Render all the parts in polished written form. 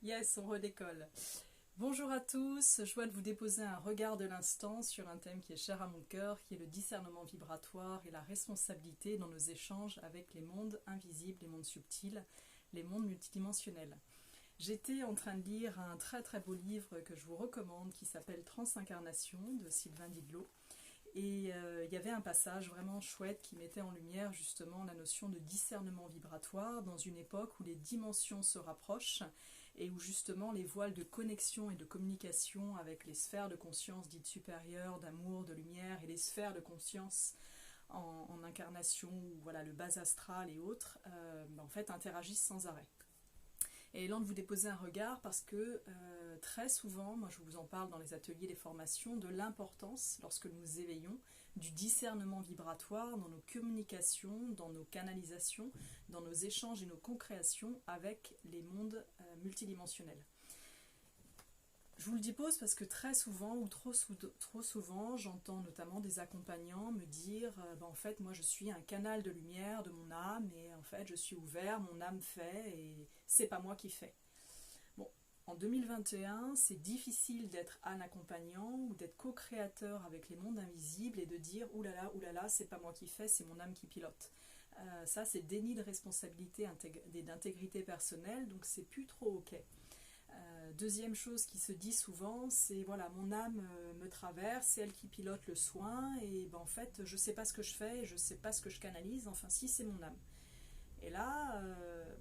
Yes, on redécolle. Bonjour à tous, joie de vous déposer un regard de l'instant sur un thème qui est cher à mon cœur, qui est le discernement vibratoire et la responsabilité dans nos échanges avec les mondes invisibles, les mondes subtils, les mondes multidimensionnels. J'étais en train de lire un très très beau livre que je vous recommande qui s'appelle Transincarnation de Sylvain Didlot. Et il y avait un passage vraiment chouette qui mettait en lumière justement la notion de discernement vibratoire dans une époque où les dimensions se rapprochent et où justement les voiles de connexion et de communication avec les sphères de conscience dites supérieures, d'amour, de lumière et les sphères de conscience en incarnation, ou voilà, le bas astral et autres, en fait interagissent sans arrêt. Et élan de vous déposer un regard parce que très souvent, moi je vous en parle dans les ateliers, les formations, de l'importance, lorsque nous éveillons, du discernement vibratoire dans nos communications, dans nos canalisations, dans nos échanges et nos co-créations avec les mondes multidimensionnels. Je vous le dépose parce que très souvent, ou trop souvent, j'entends notamment des accompagnants me dire en fait, moi je suis un canal de lumière de mon âme et en fait je suis ouvert, mon âme fait et c'est pas moi qui fais. Bon, en 2021, c'est difficile d'être un accompagnant ou d'être co-créateur avec les mondes invisibles et de dire oulala, c'est pas moi qui fais, c'est mon âme qui pilote. Ça, c'est déni de responsabilité d'intégrité personnelle, donc c'est plus trop ok. Deuxième chose qui se dit souvent, c'est voilà, mon âme me traverse, c'est elle qui pilote le soin, et en fait, je sais pas ce que je fais, je sais pas ce que je canalise, enfin, si c'est mon âme. Et là,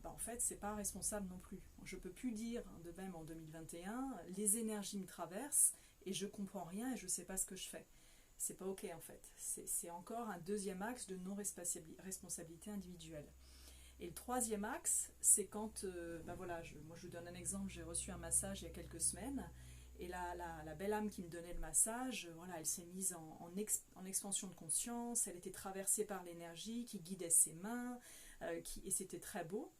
en fait, c'est pas responsable non plus. Je peux plus dire, de même en 2021, les énergies me traversent et je comprends rien et je sais pas ce que je fais. C'est pas ok en fait. C'est encore un deuxième axe de non-responsabilité individuelle. Et le troisième axe, c'est quand, moi je vous donne un exemple, j'ai reçu un massage il y a quelques semaines, et la belle âme qui me donnait le massage, voilà, elle s'est mise en expansion de conscience, elle était traversée par l'énergie qui guidait ses mains, et c'était très beau.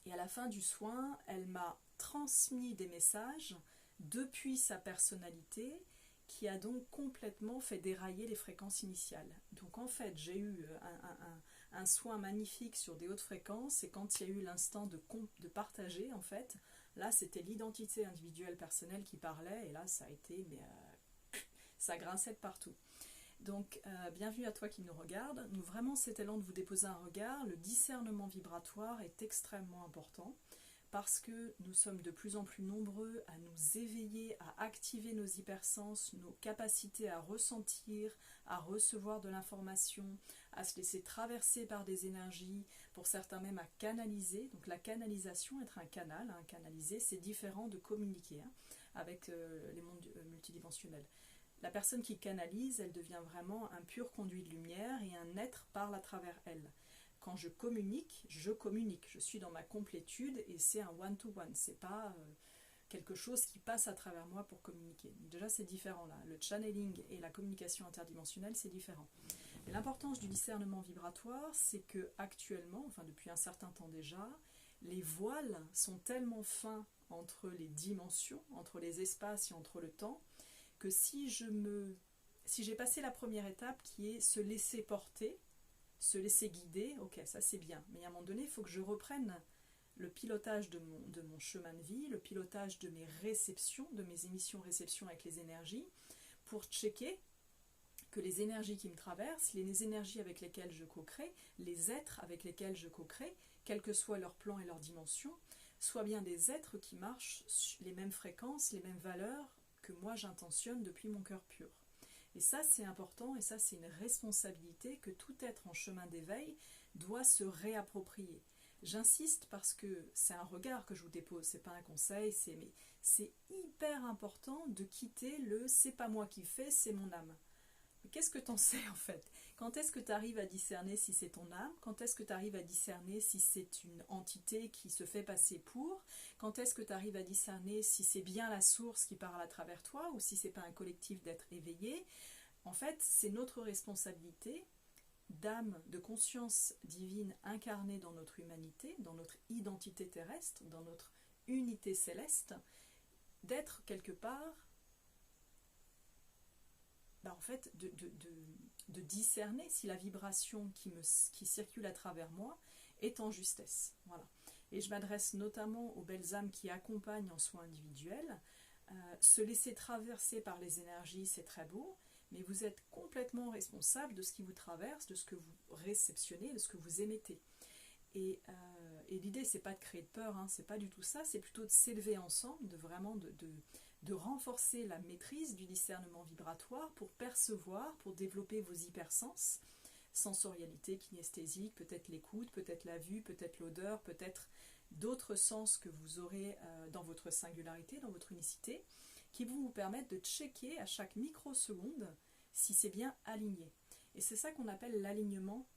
Et à la fin du soin, elle m'a transmis des messages depuis sa personnalité, qui a donc complètement fait dérailler les fréquences initiales. Donc en fait, j'ai eu un soin magnifique sur des hautes fréquences, et quand il y a eu l'instant de partager, en fait, là c'était l'identité individuelle personnelle qui parlait, et là ça a été, ça grinçait de partout. Donc, bienvenue à toi qui nous regarde. Nous, vraiment, cet élan de vous déposer un regard, le discernement vibratoire est extrêmement important parce que nous sommes de plus en plus nombreux à nous éveiller, à activer nos hypersens, nos capacités à ressentir, à recevoir de l'information, à se laisser traverser par des énergies, pour certains même à canaliser. Donc la canalisation, être un canal, canaliser, c'est différent de communiquer avec les mondes multidimensionnels. La personne qui canalise, elle devient vraiment un pur conduit de lumière et un être parle à travers elle. Quand je communique, je suis dans ma complétude et c'est un one-to-one, c'est pas quelque chose qui passe à travers moi pour communiquer. Donc déjà c'est différent là, le channeling et la communication interdimensionnelle c'est différent. Et l'importance du discernement vibratoire, c'est que actuellement, enfin depuis un certain temps déjà, les voiles sont tellement fins entre les dimensions, entre les espaces et entre le temps, que si j'ai passé la première étape qui est se laisser porter, se laisser guider, ok, ça c'est bien. Mais à un moment donné, il faut que je reprenne le pilotage de mon chemin de vie, le pilotage de mes réceptions, de mes émissions-réceptions avec les énergies, pour checker que les énergies qui me traversent, les énergies avec lesquelles je co-crée, les êtres avec lesquels je co-crée, quel que soit leur plan et leur dimension, soient bien des êtres qui marchent les mêmes fréquences, les mêmes valeurs que moi j'intentionne depuis mon cœur pur. Et ça c'est important, et ça c'est une responsabilité que tout être en chemin d'éveil doit se réapproprier. J'insiste parce que c'est un regard que je vous dépose, c'est pas un conseil, c'est hyper important de quitter le c'est pas moi qui fais, c'est mon âme. Mais qu'est-ce que t'en sais en fait? Quand est-ce que tu arrives à discerner si c'est ton âme? Quand est-ce que tu arrives à discerner si c'est une entité qui se fait passer pour? Quand est-ce que tu arrives à discerner si c'est bien la source qui parle à travers toi ou si c'est pas un collectif d'êtres éveillés? En fait, c'est notre responsabilité d'âme, de conscience divine incarnée dans notre humanité, dans notre identité terrestre, dans notre unité céleste, d'être quelque part en fait, de discerner si la vibration qui circule à travers moi est en justesse. Voilà. et je m'adresse notamment aux belles âmes qui accompagnent en soins individuels. Se laisser traverser par les énergies, c'est très beau, mais vous êtes complètement responsable de ce qui vous traverse, de ce que vous réceptionnez, de ce que vous émettez. Et l'idée, c'est pas de créer de peur, hein, c'est pas du tout ça, c'est plutôt de s'élever ensemble, de vraiment de renforcer la maîtrise du discernement vibratoire pour percevoir, pour développer vos hypersens, sensorialité, kinesthésique, peut-être l'écoute, peut-être la vue, peut-être l'odeur, peut-être d'autres sens que vous aurez dans votre singularité, dans votre unicité, qui vont vous permettre de checker à chaque microseconde si c'est bien aligné. Et c'est ça qu'on appelle l'alignement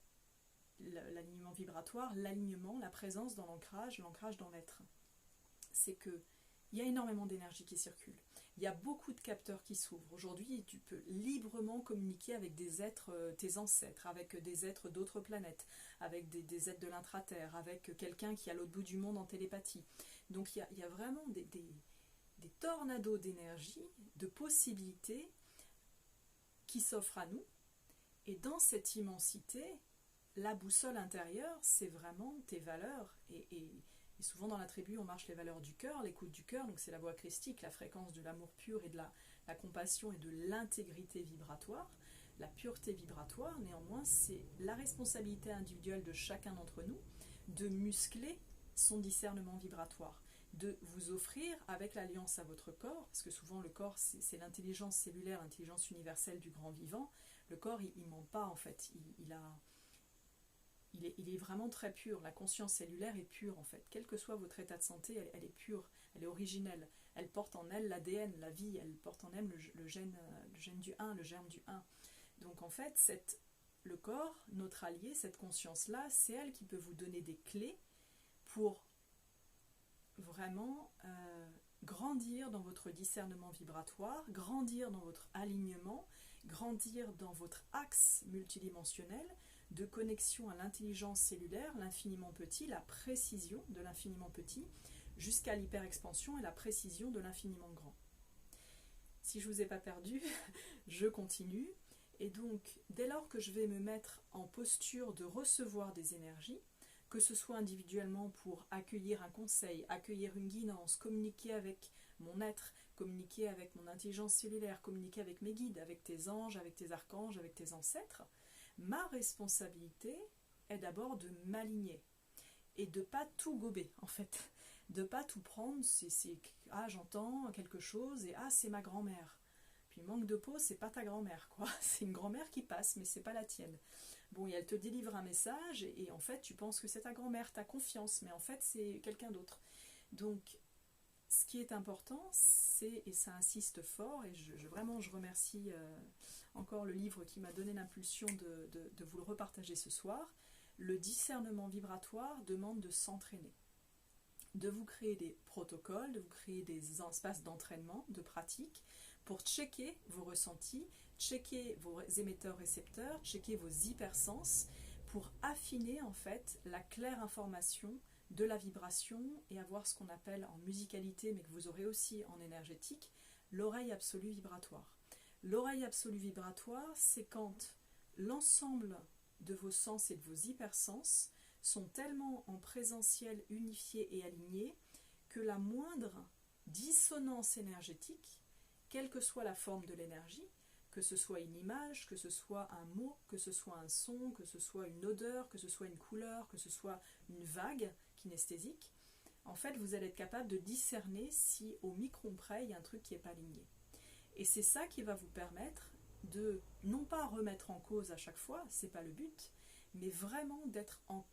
vibratoire, l'alignement, la présence dans l'ancrage dans l'être. C'est que il y a énormément d'énergie qui circule. Il y a beaucoup de capteurs qui s'ouvrent. Aujourd'hui, tu peux librement communiquer avec des êtres, tes ancêtres, avec des êtres d'autres planètes, avec des êtres de l'intraterre, avec quelqu'un qui est à l'autre bout du monde en télépathie. Donc il y a vraiment des tornados d'énergie, de possibilités qui s'offrent à nous. Et dans cette immensité, la boussole intérieure, c'est vraiment tes valeurs. Et souvent dans la tribu, on marche les valeurs du cœur, l'écoute du cœur, donc c'est la voix christique, la fréquence de l'amour pur et de la compassion et de l'intégrité vibratoire. La pureté vibratoire, néanmoins, c'est la responsabilité individuelle de chacun d'entre nous de muscler son discernement vibratoire, de vous offrir avec l'alliance à votre corps, parce que souvent le corps, c'est l'intelligence cellulaire, l'intelligence universelle du grand vivant. Le corps, il ne ment pas en fait, il est vraiment très pur, la conscience cellulaire est pure en fait, quel que soit votre état de santé, elle est pure, elle est originelle, elle porte en elle l'ADN, la vie, elle porte en elle le gène du 1, le germe du 1. Donc en fait, le corps, notre allié, cette conscience-là, c'est elle qui peut vous donner des clés pour vraiment grandir dans votre discernement vibratoire, grandir dans votre alignement, grandir dans votre axe multidimensionnel, de connexion à l'intelligence cellulaire, l'infiniment petit, la précision de l'infiniment petit, jusqu'à l'hyperexpansion et la précision de l'infiniment grand. Si je ne vous ai pas perdu, je continue. Et donc, dès lors que je vais me mettre en posture de recevoir des énergies, que ce soit individuellement pour accueillir un conseil, accueillir une guidance, communiquer avec mon être, communiquer avec mon intelligence cellulaire, communiquer avec mes guides, avec tes anges, avec tes archanges, avec tes ancêtres, ma responsabilité est d'abord de m'aligner et de ne pas tout gober en fait, de ne pas tout prendre, ah j'entends quelque chose et ah c'est ma grand-mère. Puis manque de peau, c'est pas ta grand-mère quoi, c'est une grand-mère qui passe mais c'est pas la tienne. Bon, et elle te délivre un message et en fait tu penses que c'est ta grand-mère, ta confiance, mais en fait c'est quelqu'un d'autre. Donc ce qui est important, c'est, et ça insiste fort, et vraiment je remercie encore le livre qui m'a donné l'impulsion de vous le repartager ce soir, le discernement vibratoire demande de s'entraîner, de vous créer des protocoles, de vous créer des espaces d'entraînement, de pratique, pour checker vos ressentis, checker vos émetteurs-récepteurs, checker vos hypersens, pour affiner en fait la claire information de la vibration et avoir ce qu'on appelle en musicalité, mais que vous aurez aussi en énergétique, l'oreille absolue vibratoire. L'oreille absolue vibratoire, c'est quand l'ensemble de vos sens et de vos hypersens sont tellement en présentiel unifié et aligné que la moindre dissonance énergétique, quelle que soit la forme de l'énergie, que ce soit une image, que ce soit un mot, que ce soit un son, que ce soit une odeur, que ce soit une couleur, que ce soit une vague kinesthésique, en fait vous allez être capable de discerner si au micron près il y a un truc qui n'est pas aligné. Et c'est ça qui va vous permettre de non pas remettre en cause à chaque fois, c'est pas le but, mais vraiment d'être en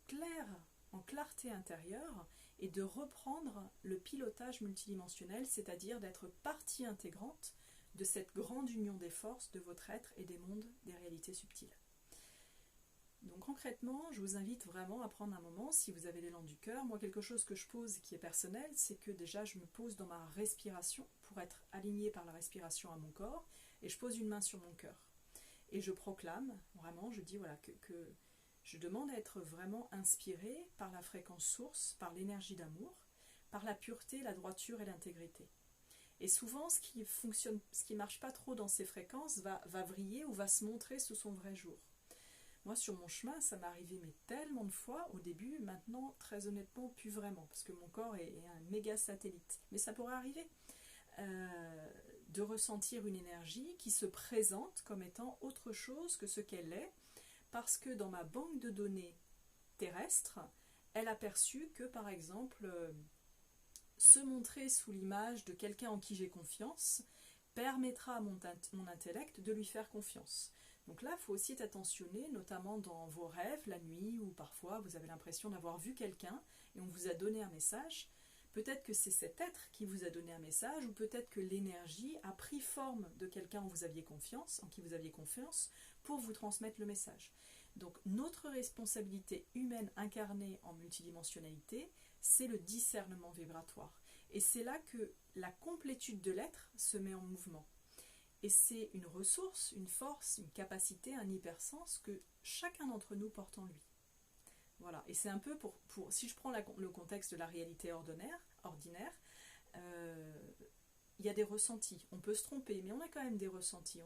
clarté intérieure et de reprendre le pilotage multidimensionnel, c'est-à-dire d'être partie intégrante de cette grande union des forces de votre être et des mondes des réalités subtiles. Donc concrètement, je vous invite vraiment à prendre un moment, si vous avez l'élan du cœur. Moi, quelque chose que je pose qui est personnel, c'est que déjà je me pose dans ma respiration pour être alignée par la respiration à mon corps, et je pose une main sur mon cœur. Et je proclame, vraiment, je dis voilà que je demande à être vraiment inspirée par la fréquence source, par l'énergie d'amour, par la pureté, la droiture et l'intégrité. Et souvent, ce qui marche pas trop dans ces fréquences va vriller ou va se montrer sous son vrai jour. Moi, sur mon chemin, ça m'est arrivé mais tellement de fois au début, maintenant, très honnêtement, plus vraiment, parce que mon corps est un méga satellite. Mais ça pourrait arriver de ressentir une énergie qui se présente comme étant autre chose que ce qu'elle est, parce que dans ma banque de données terrestre, elle a perçu que, par exemple, se montrer sous l'image de quelqu'un en qui j'ai confiance permettra à mon intellect de lui faire confiance. Donc là, il faut aussi être attentionné, notamment dans vos rêves, la nuit, ou parfois vous avez l'impression d'avoir vu quelqu'un et on vous a donné un message. Peut-être que c'est cet être qui vous a donné un message, ou peut-être que l'énergie a pris forme de quelqu'un en qui vous aviez confiance, pour vous transmettre le message. Donc notre responsabilité humaine incarnée en multidimensionnalité, c'est le discernement vibratoire. Et c'est là que la complétude de l'être se met en mouvement. Et c'est une ressource, une force, une capacité, un hypersens que chacun d'entre nous porte en lui. Voilà, et c'est un peu si je prends le contexte de la réalité ordinaire, il y a des ressentis. On peut se tromper, mais on a quand même des ressentis.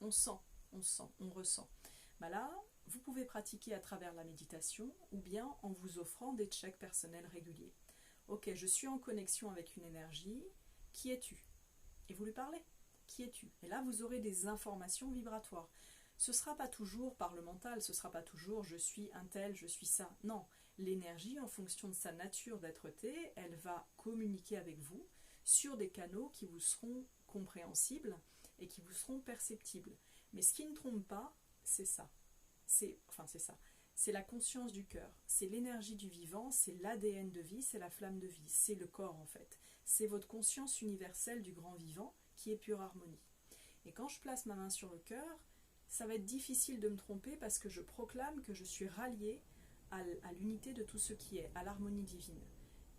On sent, on ressent. Là, vous pouvez pratiquer à travers la méditation ou bien en vous offrant des checks personnels réguliers. Ok, je suis en connexion avec une énergie, qui es-tu? Et vous lui parlez. Qui es-tu? Et là, vous aurez des informations vibratoires. Ce ne sera pas toujours par le mental, ce ne sera pas toujours je suis un tel, je suis ça. Non, l'énergie, en fonction de sa nature d'être-té, elle va communiquer avec vous sur des canaux qui vous seront compréhensibles et qui vous seront perceptibles. Mais ce qui ne trompe pas, c'est ça. C'est ça. C'est la conscience du cœur, c'est l'énergie du vivant, c'est l'ADN de vie, c'est la flamme de vie, c'est le corps en fait. C'est votre conscience universelle du grand vivant qui est pure harmonie. Et quand je place ma main sur le cœur, ça va être difficile de me tromper parce que je proclame que je suis ralliée à l'unité de tout ce qui est, à l'harmonie divine.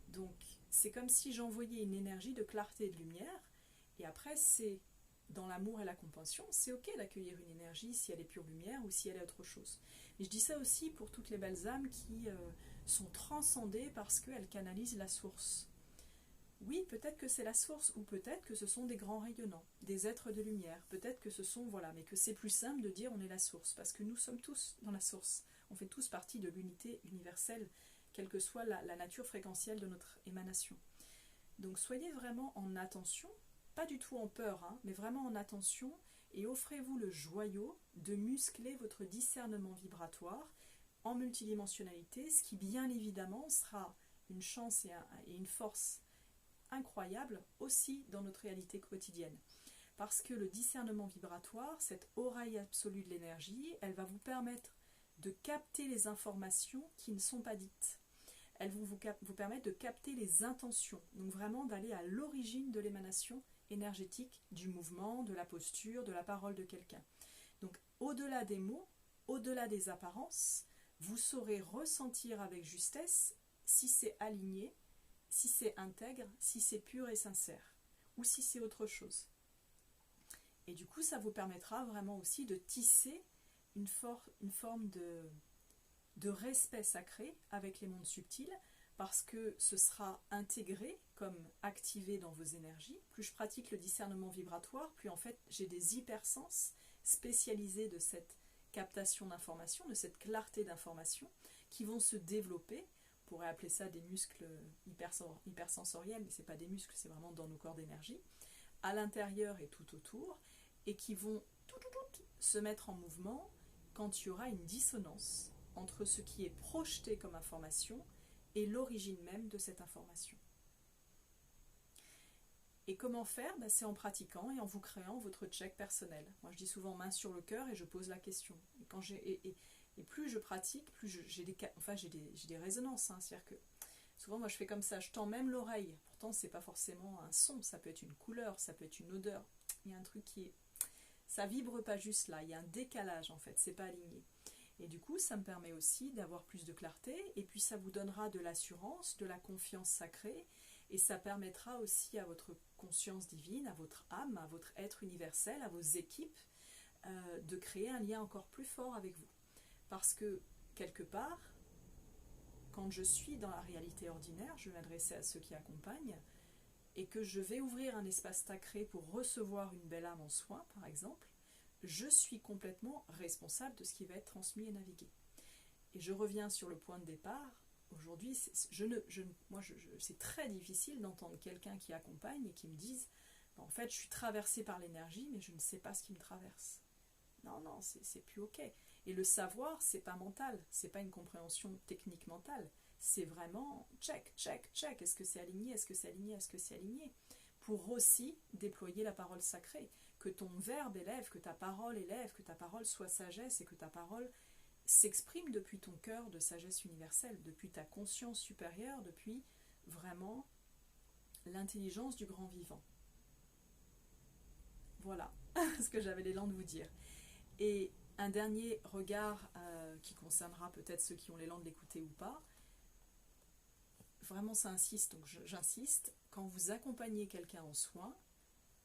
Donc c'est comme si j'envoyais une énergie de clarté et de lumière, et après c'est dans l'amour et la compassion, c'est ok d'accueillir une énergie si elle est pure lumière ou si elle est autre chose. Et je dis ça aussi pour toutes les belles âmes qui sont transcendées parce qu'elles canalisent la source. Oui, peut-être que c'est la source, ou peut-être que ce sont des grands rayonnants, des êtres de lumière, peut-être que ce sont, mais que c'est plus simple de dire on est la source, parce que nous sommes tous dans la source, on fait tous partie de l'unité universelle, quelle que soit la nature fréquentielle de notre émanation. Donc soyez vraiment en attention, pas du tout en peur, mais vraiment en attention, et offrez-vous le joyau de muscler votre discernement vibratoire en multidimensionnalité, ce qui bien évidemment sera une chance et une force incroyable aussi dans notre réalité quotidienne. Parce que le discernement vibratoire, cette oreille absolue de l'énergie, elle va vous permettre de capter les informations qui ne sont pas dites. Elles vont vous permettre de capter les intentions, donc vraiment d'aller à l'origine de l'émanation énergétique, du mouvement, de la posture, de la parole de quelqu'un. Donc au-delà des mots, au-delà des apparences, vous saurez ressentir avec justesse si c'est aligné, si c'est intègre, si c'est pur et sincère, ou si c'est autre chose. Et du coup, ça vous permettra vraiment aussi de tisser une forme de respect sacré avec les mondes subtils, parce que ce sera intégré comme activé dans vos énergies. Plus je pratique le discernement vibratoire, plus en fait j'ai des hypersens spécialisés de cette captation d'informations, de cette clarté d'informations, qui vont se développer. On pourrait appeler ça des muscles hypersensoriels, mais ce n'est pas des muscles, c'est vraiment dans nos corps d'énergie, à l'intérieur et tout autour, et qui vont tout se mettre en mouvement quand il y aura une dissonance entre ce qui est projeté comme information et l'origine même de cette information. Et comment faire? C'est en pratiquant et en vous créant votre check personnel. Moi je dis souvent main sur le cœur et je pose la question. Et plus je pratique, plus j'ai des résonances. C'est-à-dire que souvent moi je fais comme ça, je tends même l'oreille. Pourtant c'est pas forcément un son, ça peut être une couleur, ça peut être une odeur. Il y a un truc ça vibre pas juste là, il y a un décalage en fait, c'est pas aligné. Et du coup, ça me permet aussi d'avoir plus de clarté, et puis ça vous donnera de l'assurance, de la confiance sacrée, et ça permettra aussi à votre conscience divine, à votre âme, à votre être universel, à vos équipes, de créer un lien encore plus fort avec vous. Parce que, quelque part, quand je suis dans la réalité ordinaire, je vais m'adresser à ceux qui accompagnent, et que je vais ouvrir un espace sacré pour recevoir une belle âme en soin, par exemple, je suis complètement responsable de ce qui va être transmis et navigué. Et je reviens sur le point de départ. Aujourd'hui, c'est très difficile d'entendre quelqu'un qui accompagne et qui me dise en fait, je suis traversée par l'énergie, mais je ne sais pas ce qui me traverse. Non, non, c'est plus ok. Et le savoir, c'est pas mental, c'est pas une compréhension technique mentale. C'est vraiment check, check, check. Est-ce que c'est aligné? Est-ce que c'est aligné? Est-ce que c'est aligné? Pour aussi déployer la parole sacrée. Que ton verbe élève, que ta parole élève, que ta parole soit sagesse et que ta parole s'exprime depuis ton cœur de sagesse universelle, depuis ta conscience supérieure, depuis vraiment l'intelligence du grand vivant. Voilà ce que j'avais l'élan de vous dire. Et un dernier regard qui concernera peut-être ceux qui ont l'élan de l'écouter ou pas. Vraiment, ça insiste, donc j'insiste. Quand vous accompagnez quelqu'un en soins,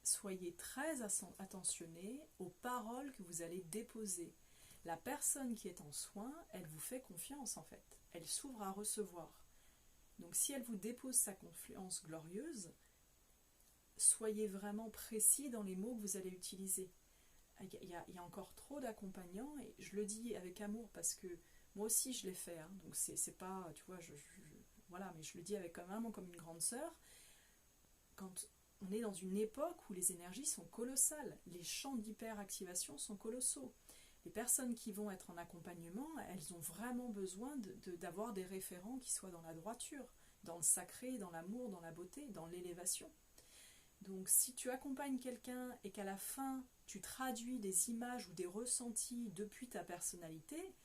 soyez très attentionné aux paroles que vous allez déposer. La personne qui est en soins, elle vous fait confiance en fait. Elle s'ouvre à recevoir. Donc si elle vous dépose sa confiance glorieuse, soyez vraiment précis dans les mots que vous allez utiliser. Il y a encore trop d'accompagnants et je le dis avec amour parce que moi aussi je l'ai fait. Hein, donc c'est pas, tu vois, voilà, mais je le dis avec vraiment comme une grande sœur. Quand on est dans une époque où les énergies sont colossales, les champs d'hyperactivation sont colossaux. Les personnes qui vont être en accompagnement, elles ont vraiment besoin d'avoir des référents qui soient dans la droiture, dans le sacré, dans l'amour, dans la beauté, dans l'élévation. Donc si tu accompagnes quelqu'un et qu'à la fin tu traduis des images ou des ressentis depuis ta personnalité,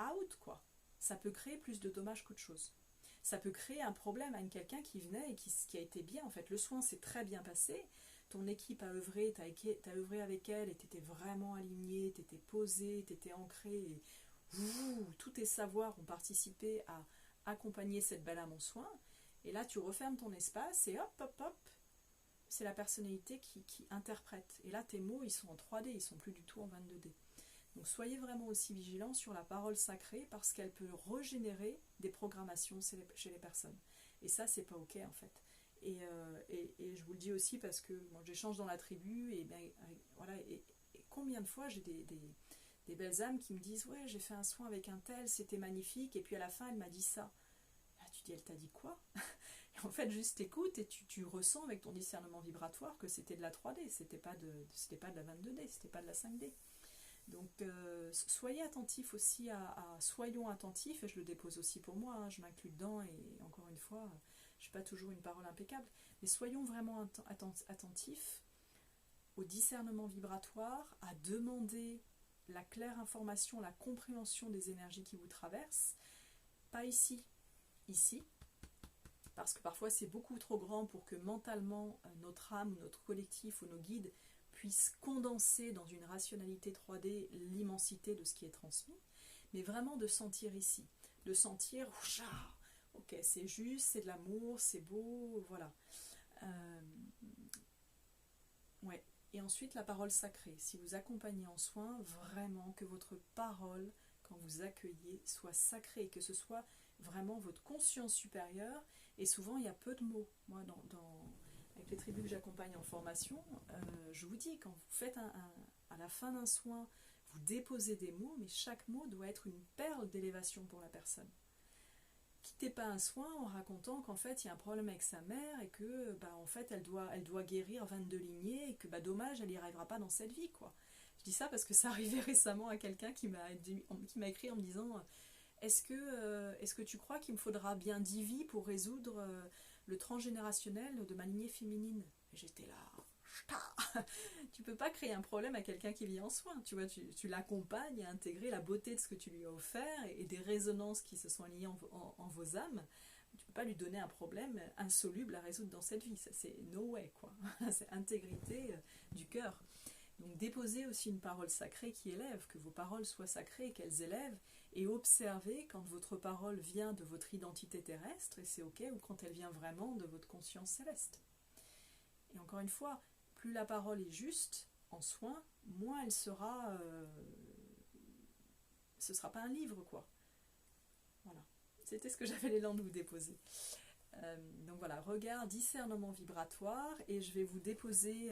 out quoi. Ça peut créer plus de dommages qu'autre chose. Ça peut créer un problème à quelqu'un qui venait et qui a été bien. En fait, le soin s'est très bien passé. Ton équipe a œuvré, t'as œuvré avec elle et t'étais vraiment aligné, t'étais posé, t'étais ancré. Et tous tes savoirs ont participé à accompagner cette belle âme en soin. Et là, tu refermes ton espace et hop, hop, hop. C'est la personnalité qui interprète. Et là, tes mots, ils sont en 3D, ils sont plus du tout en 22D. Donc soyez vraiment aussi vigilants sur la parole sacrée parce qu'elle peut régénérer des programmations chez les personnes. Et ça, c'est pas ok en fait. Et je vous le dis aussi parce que moi, j'échange dans la tribu et, voilà, et combien de fois j'ai des belles âmes qui me disent ouais, j'ai fait un soin avec un tel, c'était magnifique, et puis à la fin, elle m'a dit ça. Là, tu dis, elle t'a dit quoi? En fait, juste écoute et tu ressens avec ton discernement vibratoire que c'était de la 3D, c'était pas de la 22D, c'était pas de la 5D. Donc, soyez attentifs aussi soyons attentifs, et je le dépose aussi pour moi, hein, je m'inclus dedans, et encore une fois, je n'ai pas toujours une parole impeccable, mais soyons vraiment attentifs au discernement vibratoire, à demander la claire information, la compréhension des énergies qui vous traversent, pas ici, parce que parfois c'est beaucoup trop grand pour que mentalement notre âme, notre collectif ou nos guides puissent condenser dans une rationalité 3D l'immensité de ce qui est transmis, mais vraiment de sentir ici, de sentir, ok, c'est juste, c'est de l'amour, c'est beau, voilà. Ouais. Et ensuite la parole sacrée, si vous accompagnez en soins, vraiment que votre parole, quand vous accueillez, soit sacrée, que ce soit vraiment votre conscience supérieure. Et souvent il y a peu de mots. Moi avec les tribus que j'accompagne en formation, je vous dis, quand vous faites à la fin d'un soin, vous déposez des mots, mais chaque mot doit être une perle d'élévation pour la personne. Quittez pas un soin en racontant qu'en fait il y a un problème avec sa mère et que en fait elle doit guérir 22 lignées et que dommage, elle n'y arrivera pas dans cette vie quoi. Je dis ça parce que ça arrivait récemment à quelqu'un qui m'a écrit en me disant est-ce que tu crois qu'il me faudra bien 10 vies pour résoudre le transgénérationnel de ma lignée féminine? Et j'étais là, tu peux pas créer un problème à quelqu'un qui vit en soin, tu vois, tu l'accompagnes à intégrer la beauté de ce que tu lui as offert et des résonances qui se sont alignées en vos âmes. Tu peux pas lui donner un problème insoluble à résoudre dans cette vie, ça c'est no way quoi, c'est intégrité du cœur. Donc déposez aussi une parole sacrée qui élève, que vos paroles soient sacrées, qu'elles élèvent, et observez quand votre parole vient de votre identité terrestre, et c'est ok, ou quand elle vient vraiment de votre conscience céleste. Et encore une fois, plus la parole est juste en soin, moins elle sera... ce ne sera pas un livre, quoi. Voilà. C'était ce que j'avais l'élan de vous déposer. Donc voilà, regard, discernement vibratoire, et je vais vous déposer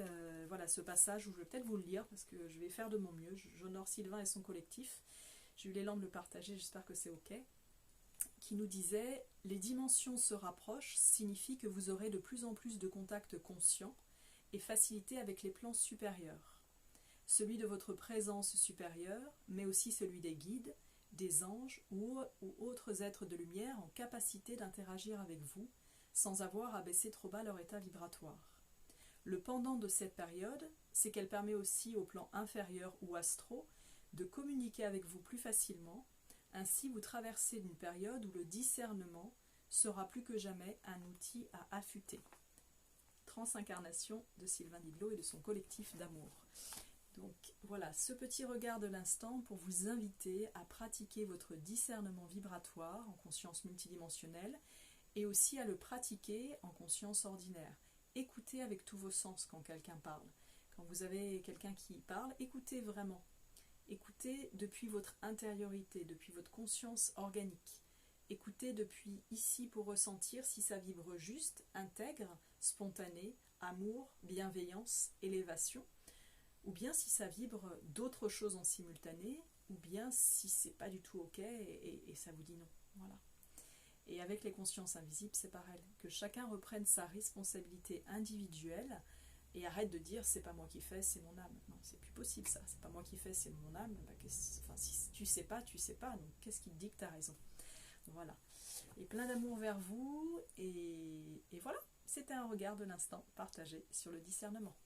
voilà, ce passage où je vais peut-être vous le lire parce que je vais faire de mon mieux. J'honore Sylvain et son collectif. J'ai eu l'élan de le partager, j'espère que c'est ok. Qui nous disait: les dimensions se rapprochent signifie que vous aurez de plus en plus de contacts conscients et facilité avec les plans supérieurs. Celui de votre présence supérieure, mais aussi celui des guides, des anges ou autres êtres de lumière en capacité d'interagir avec vous sans avoir à baisser trop bas leur état vibratoire. Le pendant de cette période, c'est qu'elle permet aussi au plan inférieur ou astro de communiquer avec vous plus facilement. Ainsi, vous traversez une période où le discernement sera plus que jamais un outil à affûter. Transincarnation de Sylvain Didlot et de son collectif d'amour. Donc voilà, ce petit regard de l'instant pour vous inviter à pratiquer votre discernement vibratoire en conscience multidimensionnelle et aussi à le pratiquer en conscience ordinaire. Écoutez avec tous vos sens quand quelqu'un parle. Quand vous avez quelqu'un qui parle, écoutez vraiment. Écoutez depuis votre intériorité, depuis votre conscience organique. Écoutez depuis ici pour ressentir si ça vibre juste, intègre, spontané, amour, bienveillance, élévation, ou bien si ça vibre d'autres choses en simultané, ou bien si c'est pas du tout ok et ça vous dit non. Voilà. Et avec les consciences invisibles, c'est pareil. Que chacun reprenne sa responsabilité individuelle et arrête de dire c'est pas moi qui fais, c'est mon âme. Non, c'est plus possible ça. C'est pas moi qui fais, c'est mon âme. Bah, enfin, si tu sais pas, tu sais pas. Donc qu'est-ce qui te dit que tu as raison? Voilà. Et plein d'amour vers vous. Et voilà. C'était un regard de l'instant partagé sur le discernement.